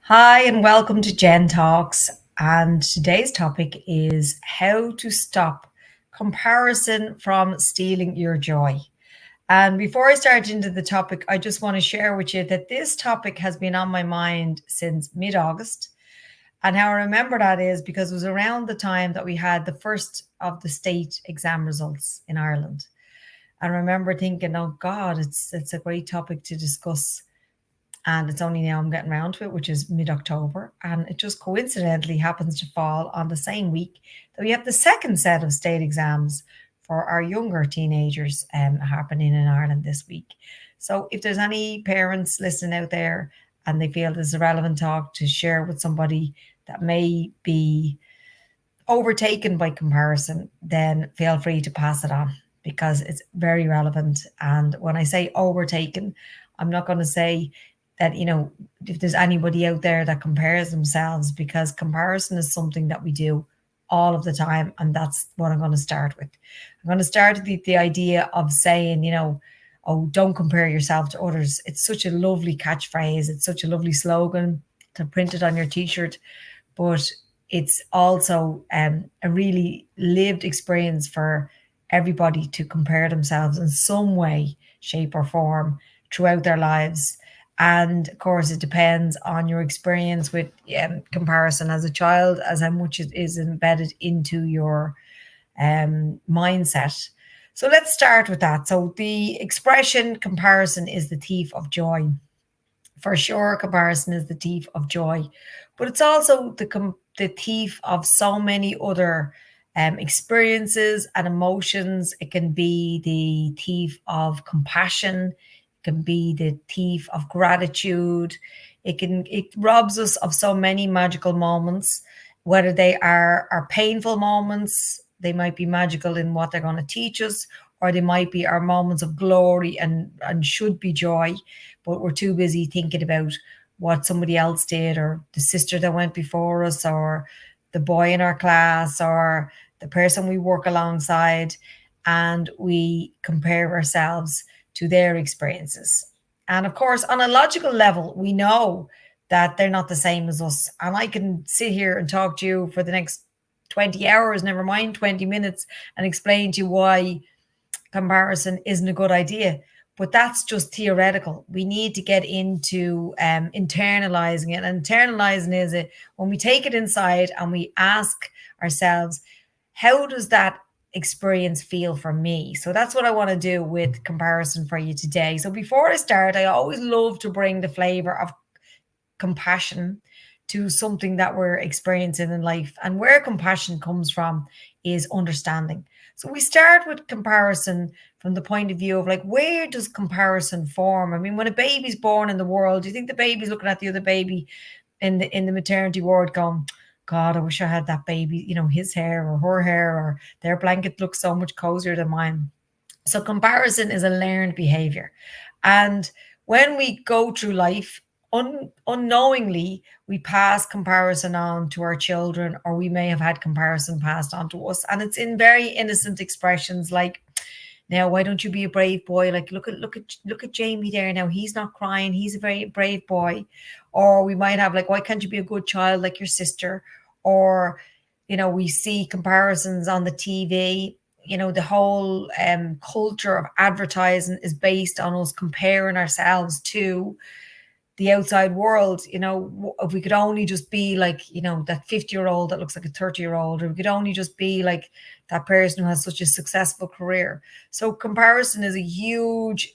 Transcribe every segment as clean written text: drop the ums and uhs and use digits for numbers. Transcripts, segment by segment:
Hi, and welcome to JenTalks. And today's topic is how to stop comparison from stealing your joy. And before I start into the topic, I just want to share with you that this topic has been on my mind since mid August. And how I remember that is because it was around the time that we had the first of the state exam results in Ireland. And I remember thinking, oh God, it's a great topic to discuss, and it's only now I'm getting around to it, which is mid-October, and it just coincidentally happens to fall on the same week that we have the second set of state exams for our younger teenagers happening in Ireland this week. So if there's any parents listening out there and they feel this is a relevant talk to share with somebody that may be overtaken by comparison, then feel free to pass it on because it's very relevant. And when I say overtaken, I'm not going to say that, if there's anybody out there that compares themselves, because comparison is something that we do all of the time. And that's what I'm going to start with. I'm going to start with the idea of saying, oh, don't compare yourself to others. It's such a lovely catchphrase. It's such a lovely slogan to print it on your t-shirt. But it's also a really lived experience for everybody to compare themselves in some way, shape, or form throughout their lives. And of course, it depends on your experience with comparison as a child, as how much it is embedded into your mindset. So let's start with that. So the expression comparison is the thief of joy. For sure, comparison is the thief of joy, but it's also the thief of so many other experiences and emotions. It can be the thief of compassion. It can be the thief of gratitude. It robs us of so many magical moments, whether they are our painful moments. They might be magical in what they're going to teach us, or they might be our moments of glory and should be joy, but we're too busy thinking about what somebody else did, or the sister that went before us, or the boy in our class, or the person we work alongside, and we compare ourselves to their experiences. And of course, on a logical level, we know that they're not the same as us. And I can sit here and talk to you for the next 20 hours, never mind 20 minutes, and explain to you why comparison isn't a good idea. But that's just theoretical. We need to get into internalizing it. And internalizing is it when we take it inside and we ask ourselves, how does that experience feel for me? So that's what I want to do with comparison for you today. So before I start, I always love to bring the flavor of compassion to something that we're experiencing in life. And where compassion comes from is understanding. So we start with comparison from the point of view of, like, where does comparison form? I mean, when a baby's born in the world, do you think the baby's looking at the other baby in the maternity ward going, God, I wish I had that baby, his hair or her hair, or their blanket looks so much cozier than mine. So comparison is a learned behavior. And when we go through life, unknowingly, we pass comparison on to our children, or we may have had comparison passed on to us. And it's in very innocent expressions like, now, why don't you be a brave boy? Like, look at Jamie there. Now he's not crying. He's a very brave boy. Or we might have like, why can't you be a good child like your sister? Or, we see comparisons on the TV. The whole culture of advertising is based on us comparing ourselves to the outside world. If we could only just be like, that 50-year-old that looks like a 30-year-old, or we could only just be like that person who has such a successful career. So comparison is a huge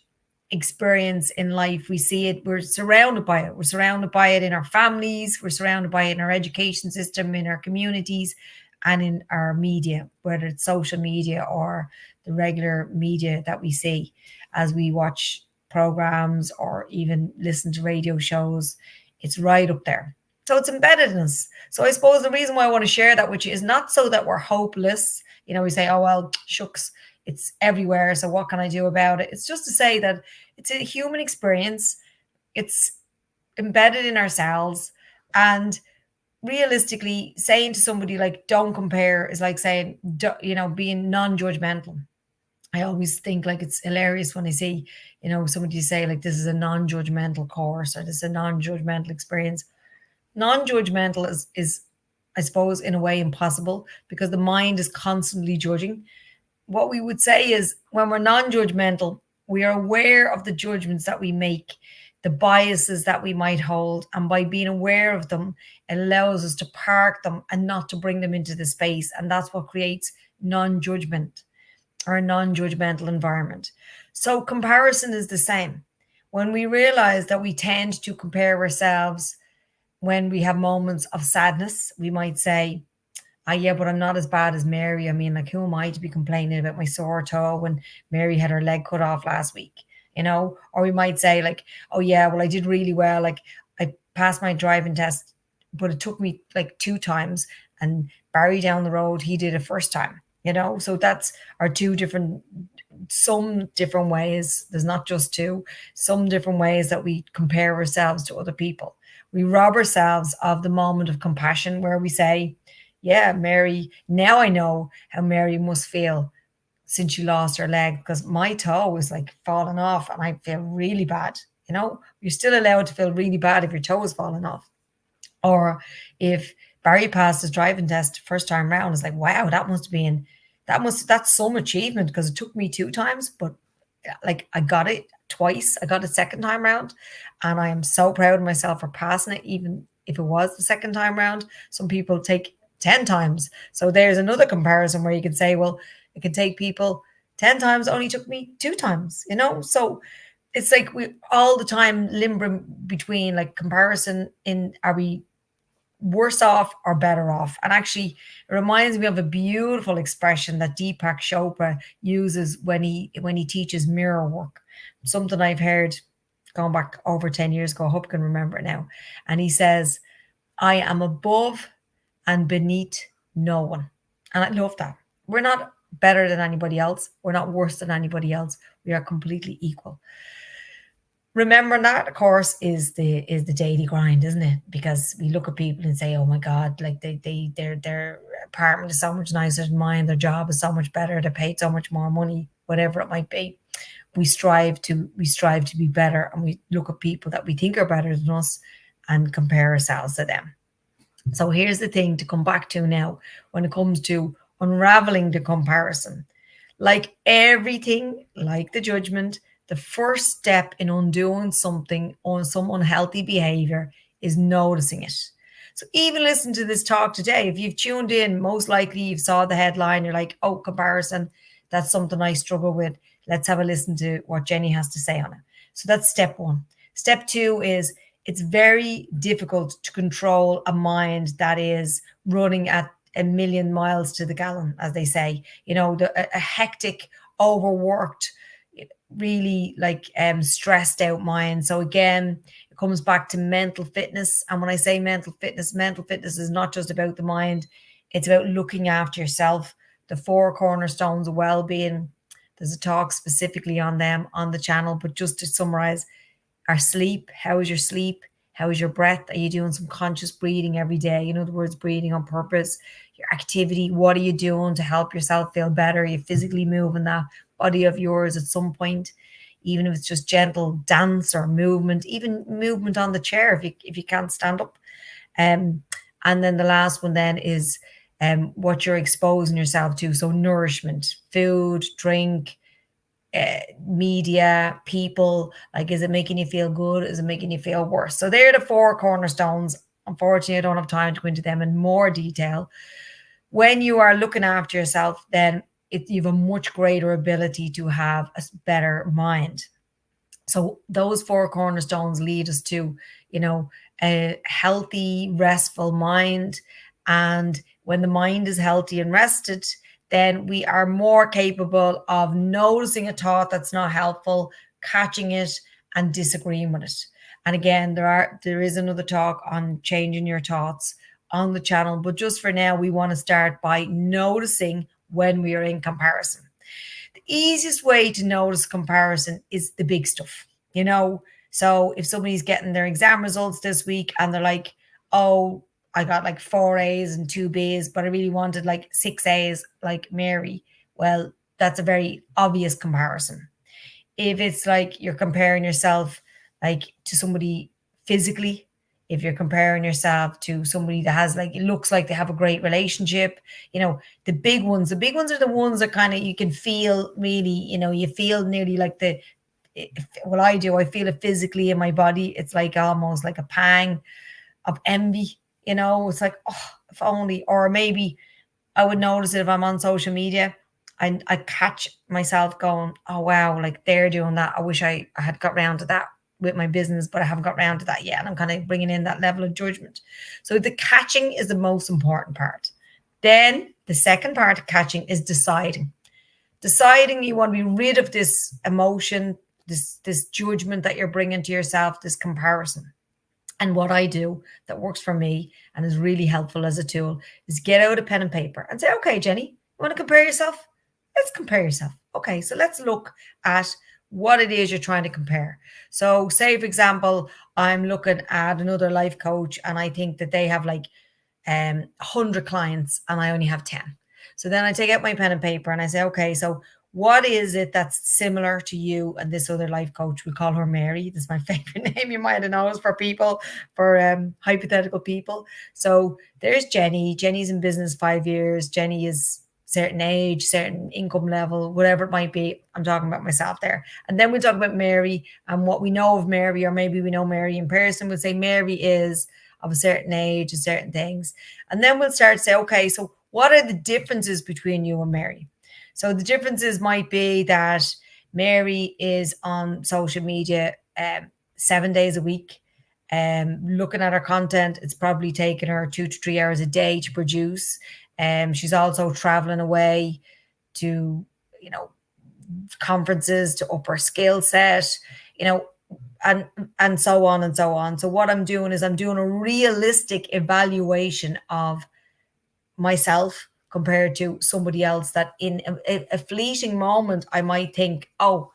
experience in life. We see it, we're surrounded by it. We're surrounded by it in our families, we're surrounded by it in our education system, in our communities, and in our media, whether it's social media or the regular media that we see as we watch programs or even listen to radio shows. It's right up there. So it's embedded in us. So I suppose the reason why I want to share that with you is not so that we're hopeless. We say, oh, well, shucks, it's everywhere, so what can I do about it? It's just to say that it's a human experience. It's embedded in ourselves. And realistically, saying to somebody like, don't compare, is like saying, being non-judgmental. I always think like it's hilarious when I see, somebody say like, this is a non-judgmental course, or this is a non-judgmental experience. Non-judgmental is I suppose in a way impossible because the mind is constantly judging. What we would say is when we're non-judgmental, we are aware of the judgments that we make, the biases that we might hold, and by being aware of them, it allows us to park them and not to bring them into the space. And that's what creates non-judgment or a non-judgmental environment. So comparison is the same. When we realize that we tend to compare ourselves when we have moments of sadness, we might say, ah, yeah, but I'm not as bad as Mary. I mean, like, who am I to be complaining about my sore toe when Mary had her leg cut off last week? Or we might say, like, oh, yeah, well, I did really well. Like, I passed my driving test, but it took me like 2 times. And Barry down the road, he did it first time. So that's our some different ways. There's not just two, some different ways that we compare ourselves to other people. We rob ourselves of the moment of compassion where we say, yeah, Mary, now I know how Mary must feel since she lost her leg because my toe was like falling off and I feel really bad. You're still allowed to feel really bad if your toe is falling off. Or if Barry passed his driving test first time round, it's like, wow, that's some achievement because it took me 2 times, but like I got it twice. I got it second time round, and I am so proud of myself for passing it, even if it was the second time round. Some people take 10 times. So there's another comparison where you can say, well, it can take people 10 times, only took me 2 times. So it's like we all the time limbering between like comparison in are we worse off or better off. And actually, it reminds me of a beautiful expression that Deepak Chopra uses when he teaches mirror work. Something I've heard going back over 10 years ago. I hope I can remember it now. And he says, I am above and beneath no one. And I love that. We're not better than anybody else. We're not worse than anybody else. We are completely equal. Remembering that, of course, is the daily grind, isn't it? Because we look at people and say, "Oh my God, like their apartment is so much nicer than mine. Their job is so much better. They're paid so much more money, whatever it might be." We strive to be better, and we look at people that we think are better than us and compare ourselves to them. So here's the thing to come back to now when it comes to unraveling the comparison. Like everything, like the judgment, the first step in undoing something on some unhealthy behavior is noticing it. So even listen to this talk today. If you've tuned in, most likely you've saw the headline. You're like, oh, comparison. That's something I struggle with. Let's have a listen to what Jenny has to say on it. So that's step one. Step two is it's very difficult to control a mind that is running at a million miles to the gallon, as they say. A hectic, overworked, really like stressed out mind. So again, it comes back to mental fitness. And when I say mental fitness is not just about the mind, it's about looking after yourself. The 4 cornerstones of well-being. There's a talk specifically on them on the channel, but just to summarize, our sleep. How is your sleep? How is your breath? Are you doing some conscious breathing every day? In other words, breathing on purpose. Your activity. What are you doing to help yourself feel better? Are you physically moving that body of yours at some point? Even if it's just gentle dance or movement, even movement on the chair if you can't stand up. And then the last one then is what you're exposing yourself to. So nourishment, food, drink, media, people. Like, is it making you feel good? Is it making you feel worse? So they're the 4 cornerstones. Unfortunately, I don't have time to go into them in more detail. When you are looking after yourself, then you have a much greater ability to have a better mind. So those 4 cornerstones lead us to, a healthy, restful mind. And when the mind is healthy and rested, then we are more capable of noticing a thought that's not helpful, catching it, and disagreeing with it. And again, there is another talk on changing your thoughts on the channel. But just for now, we want to start by noticing when we are in comparison. The easiest way to notice comparison is the big stuff. So if somebody's getting their exam results this week and they're like, oh, I got like 4 A's and 2 B's, but I really wanted like 6 A's like Mary. Well, that's a very obvious comparison. If it's like you're comparing yourself like to somebody physically, if you're comparing yourself to somebody that has like, it looks like they have a great relationship, the big ones are the ones that kind of you can feel really, you feel nearly like what I do, I feel it physically in my body. It's like almost like a pang of envy, it's like, oh, if only, or maybe I would notice it if I'm on social media. I catch myself going, oh wow, like they're doing that. I wish I had got round to that with my business, but I haven't got round to that yet. And I'm kind of bringing in that level of judgment. So the catching is the most important part. Then the second part of catching is deciding. Deciding you want to be rid of this emotion, this judgment that you're bringing to yourself, this comparison. And what I do that works for me and is really helpful as a tool is get out a pen and paper and say, okay, Jenny, you want to compare yourself? Let's compare yourself. Okay, so let's look at what it is you're trying to compare. So, say, for example, I'm looking at another life coach and I think that they have like 100 clients and I only have 10. So then I take out my pen and paper and I say, okay, so what is it that's similar to you and this other life coach? We call her Mary. This is my favorite name. You might have noticed for people, for hypothetical people. So there's Jenny. Jenny's in business 5 years. Jenny is certain age, certain income level, whatever it might be. I'm talking about myself there. And then we talk about Mary and what we know of Mary, or maybe we know Mary in person. We'll say Mary is of a certain age and certain things. And then we'll start to say, okay, so what are the differences between you and Mary? So the differences might be that Mary is on social media 7 days a week. Looking at her content, it's probably taken her 2 to 3 hours a day to produce. She's also traveling away to, conferences to up her skill set, and so on and so on. So what I'm doing is I'm doing a realistic evaluation of myself compared to somebody else that in a fleeting moment I might think, oh,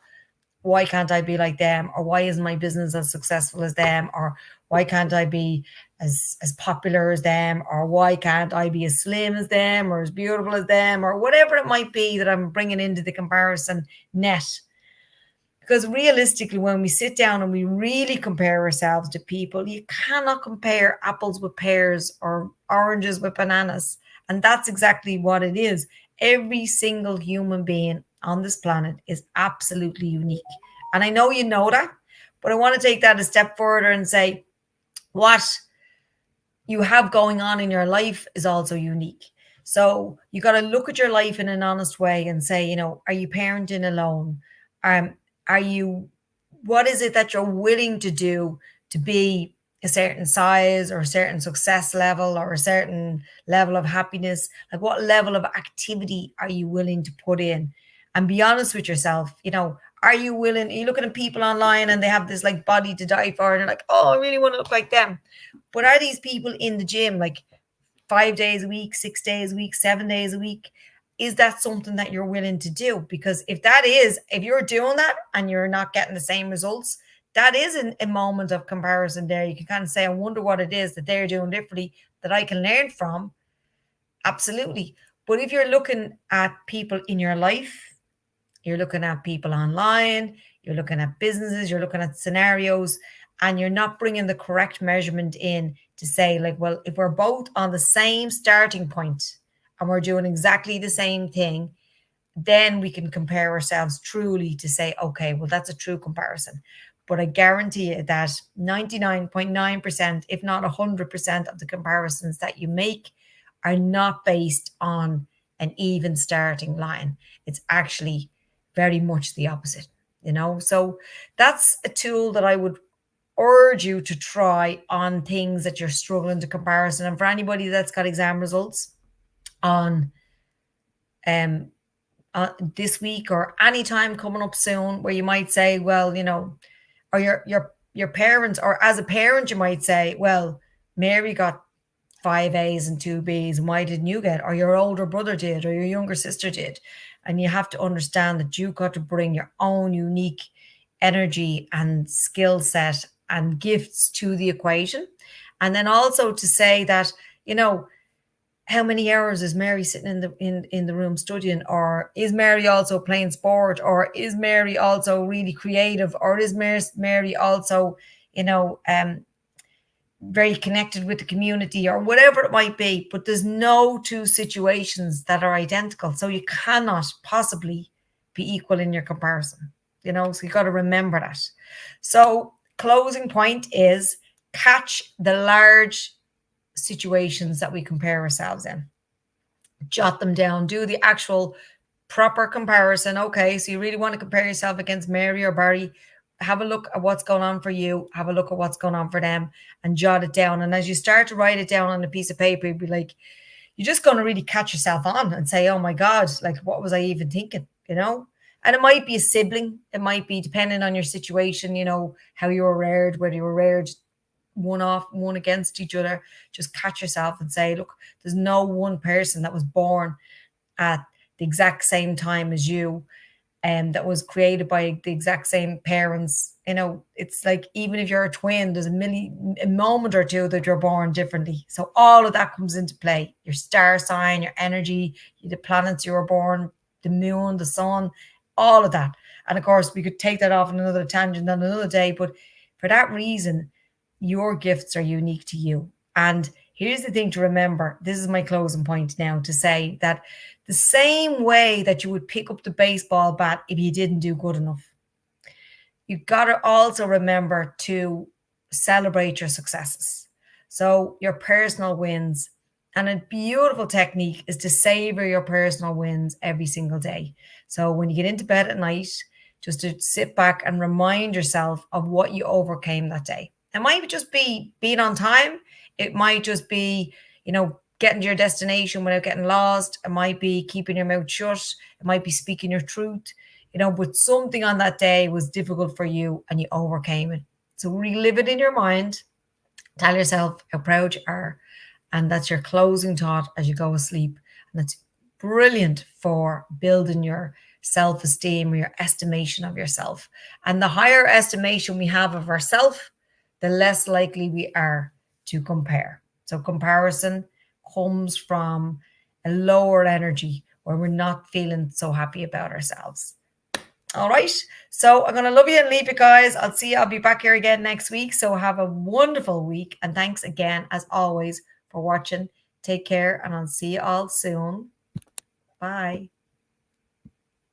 why can't I be like them? Or why isn't my business as successful as them? Or why can't I be as popular as them? Or why can't I be as slim as them or as beautiful as them? Or whatever it might be that I'm bringing into the comparison net. Because realistically, when we sit down and we really compare ourselves to people, you cannot compare apples with pears or oranges with bananas. And that's exactly what it is. Every single human being on this planet is absolutely unique. And I know you know that, but I want to take that a step further and say what you have going on in your life is also unique. So you got to look at your life in an honest way and say, are you parenting alone? Are you, what is it that you're willing to do to be a certain size or a certain success level or a certain level of happiness? Like, what level of activity are you willing to put in? And be honest with yourself. Are you willing? Are you looking at people online and they have this like body to die for, and they're like, oh, I really want to look like them. But are these people in the gym like 5 days a week, 6 days a week, 7 days a week? Is that something that you're willing to do? Because if you're doing that and you're not getting the same results, that is a moment of comparison there. You can kind of say, I wonder what it is that they're doing differently that I can learn from. Absolutely. But if you're looking at people in your life, you're looking at people online, you're looking at businesses, you're looking at scenarios, and you're not bringing the correct measurement in to say, like, well, if we're both on the same starting point and we're doing exactly the same thing, then we can compare ourselves truly to say, okay, well, that's a true comparison. But I guarantee you that 99.9%, if not 100% of the comparisons that you make are not based on an even starting line. It's actually very much the opposite, So that's a tool that I would urge you to try on things that you're struggling to comparison. And for anybody that's got exam results on this week or any time coming up soon, where you might say, well, or your parents, or as a parent, you might say, well, Mary got 5 A's and 2 B's, and why didn't you get? Or your older brother did, or your younger sister did. And you have to understand that you've got to bring your own unique energy and skill set and gifts to the equation. And then also to say that, how many hours is Mary sitting in the room studying? Or is Mary also playing sport? Or is Mary also really creative? Or is Mary also, very connected with the community or whatever it might be, but there's no two situations that are identical. So you cannot possibly be equal in your comparison, so you got to remember that. So closing point is catch the large situations that we compare ourselves in. Jot them down, do the actual proper comparison. Okay, so you really want to compare yourself against Mary or Barry. Have a look at what's going on for you. Have a look at what's going on for them and jot it down. And as you start to write it down on a piece of paper, you'd be like, you're just going to really catch yourself on and say, oh my God, like, what was I even thinking? And it might be a sibling. It might be depending on your situation, how you were reared, whether you were reared one against each other. Just catch yourself and say, look, there's no one person that was born at the exact same time as you, and that was created by the exact same parents. It's like, even if you're a twin, there's a moment or two that you're born differently. So all of that comes into play. Your star sign, your energy, the planets you were born, the moon, the sun, all of that. And of course, we could take that off on another tangent on another day, but for that reason, your gifts are unique to you. And here's the thing to remember. This is my closing point now, to say that the same way that you would pick up the baseball bat if you didn't do good enough, you've got to also remember to celebrate your successes. So your personal wins. And a beautiful technique is to savor your personal wins every single day. So when you get into bed at night, just to sit back and remind yourself of what you overcame that day. It might just be being on time. It might just be, getting to your destination without getting lost. It might be keeping your mouth shut. It might be speaking your truth, but something on that day was difficult for you and you overcame it. So relive it in your mind. Tell yourself how proud you are. And that's your closing thought as you go to sleep. And it's brilliant for building your self-esteem or your estimation of yourself. And the higher estimation we have of ourselves, the less likely we are to compare. So comparison comes from a lower energy where we're not feeling so happy about ourselves. All right. So I'm going to love you and leave you guys. I'll see you. I'll be back here again next week. So have a wonderful week. And thanks again, as always, for watching. Take care, and I'll see you all soon. Bye.